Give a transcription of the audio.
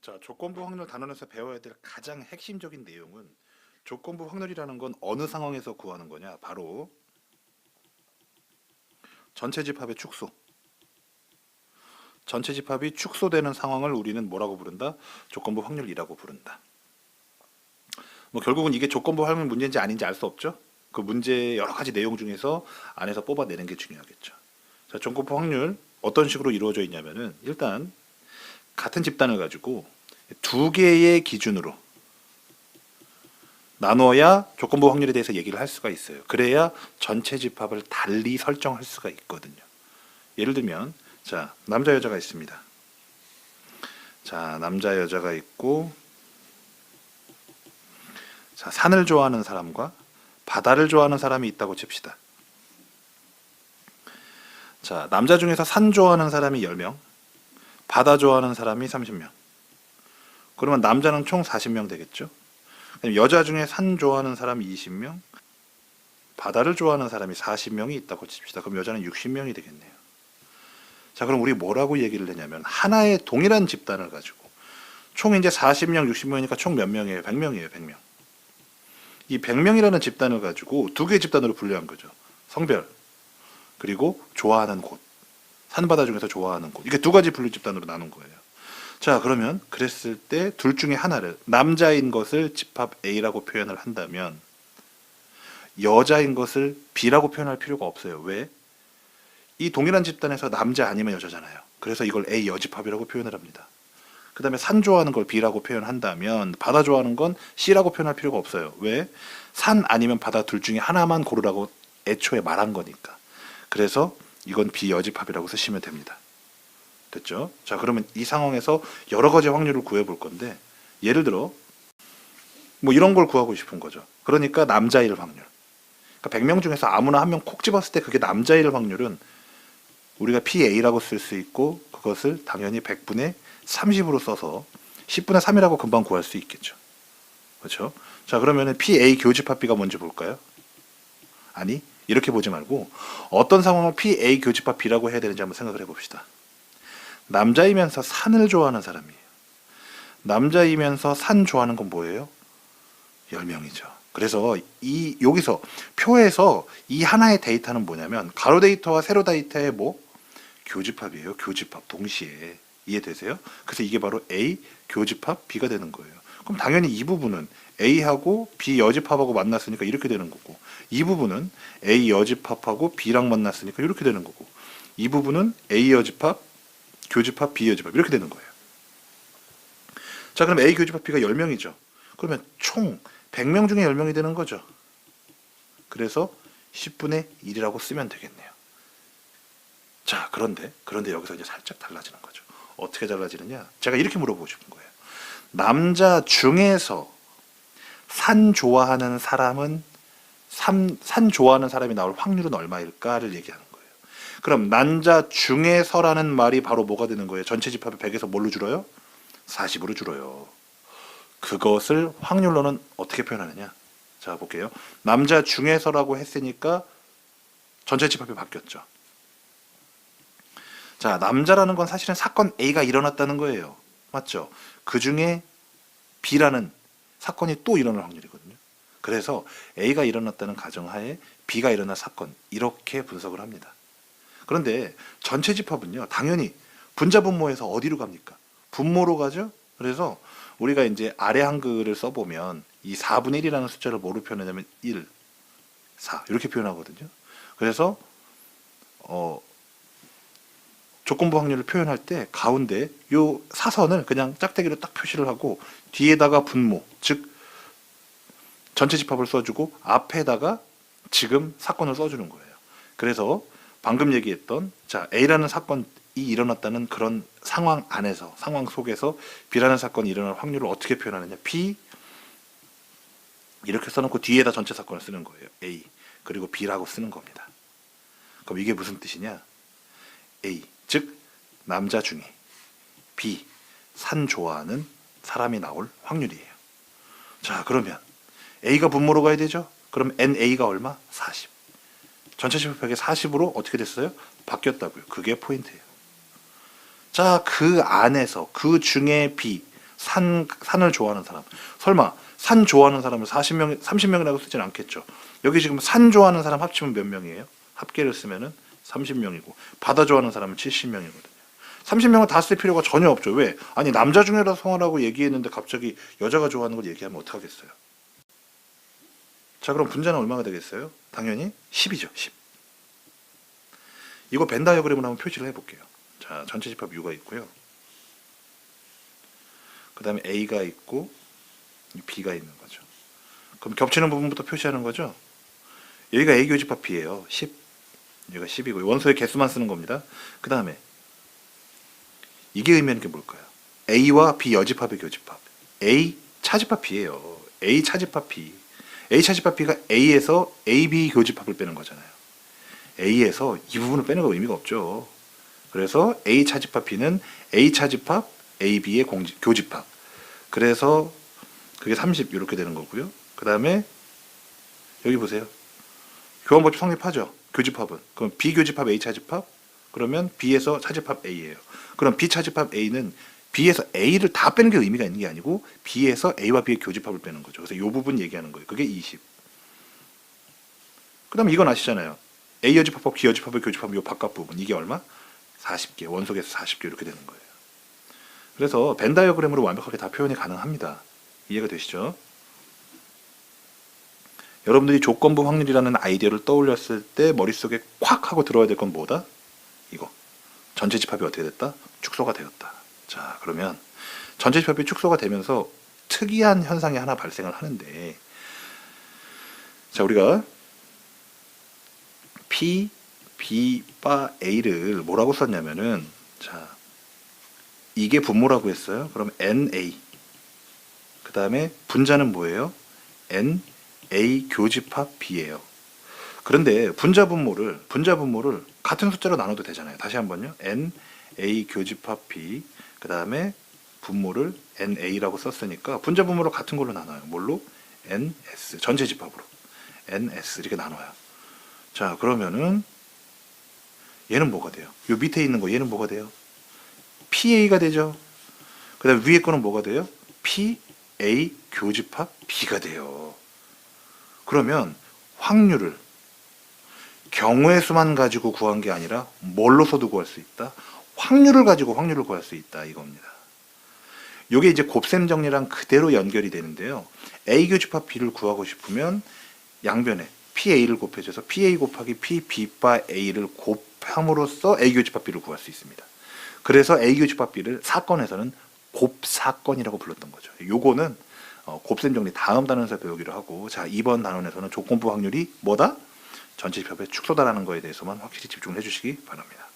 자, 조건부 확률 단원에서 배워야 될 가장 핵심적인 내용은 조건부 확률이라는 건 어느 상황에서 구하는 거냐? 바로 전체 집합의 축소. 전체 집합이 축소되는 상황을 우리는 뭐라고 부른다? 조건부 확률이라고 부른다. 뭐 결국은 이게 조건부 확률 문제인지 아닌지 알 수 없죠? 그 문제 여러 가지 내용 중에서 안에서 뽑아내는 게 중요하겠죠. 자, 조건부 확률 어떤 식으로 이루어져 있냐면은 일단 같은 집단을 가지고 두 개의 기준으로 나눠야 조건부 확률에 대해서 얘기를 할 수가 있어요. 그래야 전체 집합을 달리 설정할 수가 있거든요. 예를 들면 자, 남자 여자가 있습니다. 자, 남자 여자가 있고 자, 산을 좋아하는 사람과 바다를 좋아하는 사람이 있다고 칩시다. 자, 남자 중에서 산 좋아하는 사람이 10명, 바다 좋아하는 사람이 30명. 그러면 남자는 총 40명 되겠죠? 여자 중에 산 좋아하는 사람이 20명, 바다를 좋아하는 사람이 40명이 있다고 칩시다. 그럼 여자는 60명이 되겠네요. 자, 그럼 우리 뭐라고 얘기를 했냐면 하나의 동일한 집단을 가지고 총 이제 40명, 60명이니까 총 몇 명이에요? 100명이에요, 100명. 이 100명이라는 집단을 가지고 두 개의 집단으로 분류한 거죠. 성별, 그리고 좋아하는 곳. 산바다 중에서 좋아하는 곳. 이게 두 가지 분류 집단으로 나눈 거예요. 자, 그러면 그랬을 때 둘 중에 하나를 남자인 것을 집합 A라고 표현을 한다면 여자인 것을 B라고 표현할 필요가 없어요. 왜? 이 동일한 집단에서 남자 아니면 여자잖아요. 그래서 이걸 A 여집합이라고 표현을 합니다. 그 다음에 산 좋아하는 걸 B라고 표현한다면 바다 좋아하는 건 C라고 표현할 필요가 없어요. 왜? 산 아니면 바다 둘 중에 하나만 고르라고 애초에 말한 거니까. 그래서 이건 B 여집합이라고 쓰시면 됩니다. 됐죠? 자, 그러면 이 상황에서 여러 가지 확률을 구해 볼 건데 예를 들어 뭐 이런 걸 구하고 싶은 거죠. 그러니까 남자일 확률. 그러니까 100명 중에서 아무나 한 명 콕 집었을 때 그게 남자일 확률은 우리가 PA라고 쓸 수 있고 그것을 당연히 100분의 30으로 써서 10분의 3이라고 금방 구할 수 있겠죠. 그렇죠? 자, 그러면은 PA 교집합 B가 뭔지 볼까요? 아니, 이렇게 보지 말고 어떤 상황을 PA 교집합 B라고 해야 되는지 한번 생각을 해봅시다. 남자이면서 산을 좋아하는 사람이에요. 남자이면서 산 좋아하는 건 뭐예요? 10명이죠. 그래서 여기서 표에서 이 하나의 데이터는 뭐냐면 가로 데이터와 세로 데이터의 뭐? 교집합이에요. 교집합 동시에. 이해되세요? 그래서 이게 바로 A 교집합 B가 되는 거예요. 그럼 당연히 이 부분은 A하고 B 여집합하고 만났으니까 이렇게 되는 거고 이 부분은 A 여집합하고 B랑 만났으니까 이렇게 되는 거고 이 부분은 A 여집합 교집합 B 여집합 이렇게 되는 거예요. 자, 그럼 A 교집합 B가 10명이죠. 그러면 총 100명 중에 10명이 되는 거죠. 그래서 10분의 1이라고 쓰면 되겠네요. 자, 그런데 여기서 이제 살짝 달라지는 거죠. 어떻게 달라지느냐? 제가 이렇게 물어보고 싶은 거예요. 남자 중에서 산 좋아하는 사람은 산 좋아하는 사람이 나올 확률은 얼마일까를 얘기하는 거예요. 그럼 남자 중에서라는 말이 바로 뭐가 되는 거예요? 전체 집합의 100에서 뭘로 줄어요? 40으로 줄어요. 그것을 확률로는 어떻게 표현하느냐? 자, 볼게요. 남자 중에서라고 했으니까 전체 집합이 바뀌었죠. 자, 남자라는 건 사실은 사건 A가 일어났다는 거예요. 맞죠? 그 중에 B라는 사건이 또 일어날 확률이거든요. 그래서 A가 일어났다는 가정하에 B가 일어날 사건 이렇게 분석을 합니다. 그런데 전체 집합은요, 당연히 분자 분모에서 어디로 갑니까? 분모로 가죠. 그래서 우리가 이제 아래 한글을 써보면 이 4분의 1이라는 숫자를 뭐로 표현하냐면 1, 4 이렇게 표현하거든요. 그래서 조건부 확률을 표현할 때 가운데 요 사선을 그냥 짝대기로 딱 표시를 하고 뒤에다가 분모, 즉 전체 집합을 써주고 앞에다가 지금 사건을 써주는 거예요. 그래서 방금 얘기했던 자, A라는 사건이 일어났다는 그런 상황 안에서 상황 속에서 B라는 사건이 일어날 확률을 어떻게 표현하느냐? P 이렇게 써놓고 뒤에다 전체 사건을 쓰는 거예요. A 그리고 B라고 쓰는 겁니다. 그럼 이게 무슨 뜻이냐? A 즉 남자 중에 B 산 좋아하는 사람이 나올 확률이에요. 자, 그러면 A가 분모로 가야 되죠? 그럼 NA가 얼마? 40. 전체 집합하게 40으로 어떻게 됐어요? 바뀌었다고요. 그게 포인트예요. 자, 그 안에서 그 중에 B 산을 좋아하는 사람. 설마 산 좋아하는 사람을 40명, 30명이라고 쓰진 않겠죠. 여기 지금 산 좋아하는 사람 합치면 몇 명이에요? 합계를 쓰면은 30명이고 바다 좋아하는 사람은 70명이거든요. 30명을 다 쓸 필요가 전혀 없죠. 왜? 아니 남자 중에라 성하라고 얘기했는데 갑자기 여자가 좋아하는 걸 얘기하면 어떡하겠어요? 자 그럼 분자는 얼마가 되겠어요? 당연히 10이죠. 10. 이거 벤 다이어그램으로 한번 표시를 해볼게요. 자 전체 집합 U가 있고요. 그 다음에 A가 있고 B가 있는 거죠. 그럼 겹치는 부분부터 표시하는 거죠. 여기가 A 교집합 B예요. 10. 여기가 10이고 원소의 개수만 쓰는 겁니다. 그 다음에 이게 의미하는 게 뭘까요? A와 B 여집합의 교집합. A 차집합 B예요. A 차집합 B. A 차집합 B가 A에서 AB 교집합을 빼는 거잖아요. A에서 이 부분을 빼는 거 의미가 없죠. 그래서 A 차집합 B는 A 차집합 AB의 교집합. 그래서 그게 30 이렇게 되는 거고요. 그 다음에 여기 보세요. 교환법칙 성립하죠. 교집합은. 그럼 B 교집합 A 차집합 그러면 B에서 차집합 A예요. 그럼 B 차집합 A는 B에서 A를 다 빼는 게 의미가 있는 게 아니고 B에서 A와 B의 교집합을 빼는 거죠. 그래서 이 부분 얘기하는 거예요. 그게 20. 그 다음에 이건 아시잖아요. A 여집합하고 B 여집합의 교집합 이 바깥 부분 이게 얼마? 40개. 원소개수 40개 이렇게 되는 거예요. 그래서 벤 다이어그램으로 완벽하게 다 표현이 가능합니다. 이해가 되시죠? 여러분들이 조건부 확률이라는 아이디어를 떠올렸을 때 머릿속에 콱 하고 들어야 될 건 뭐다? 이거. 전체 집합이 어떻게 됐다? 축소가 되었다. 자, 그러면 전체 집합이 축소가 되면서 특이한 현상이 하나 발생을 하는데 자, 우리가 P, B, 바 A를 뭐라고 썼냐면은 자, 이게 분모라고 했어요. 그럼 NA. 그 다음에 분자는 뭐예요? NA 교집합 B예요. 그런데 분자 분모를 같은 숫자로 나눠도 되잖아요. 다시 한번요. NA 교집합 B. 그 다음에 분모를 NA라고 썼으니까 분자 분모를 같은 걸로 나눠요. 뭘로? NS. 전체 집합으로. NS 이렇게 나눠요. 자, 그러면은 얘는 뭐가 돼요? 요 밑에 있는 거 얘는 뭐가 돼요? PA가 되죠. 그 다음에 위에 거는 뭐가 돼요? PA 교집합 B가 돼요. 그러면 확률을 경우의 수만 가지고 구한 게 아니라 뭘로서도 구할 수 있다? 확률을 가지고 확률을 구할 수 있다 이겁니다. 이게 이제 곱셈 정리랑 그대로 연결이 되는데요. A 교집합 B를 구하고 싶으면 양변에 PA를 곱해줘서 PA 곱하기 PB 바 A를 곱함으로써 A 교집합 B를 구할 수 있습니다. 그래서 A 교집합 B를 사건에서는 곱사건이라고 불렀던 거죠. 요거는 곱셈 정리 다음 단원에서 배우기로 하고 자 2번 단원에서는 조건부 확률이 뭐다? 전체 집합의 축소다라는 거에 대해서만 확실히 집중을 해주시기 바랍니다.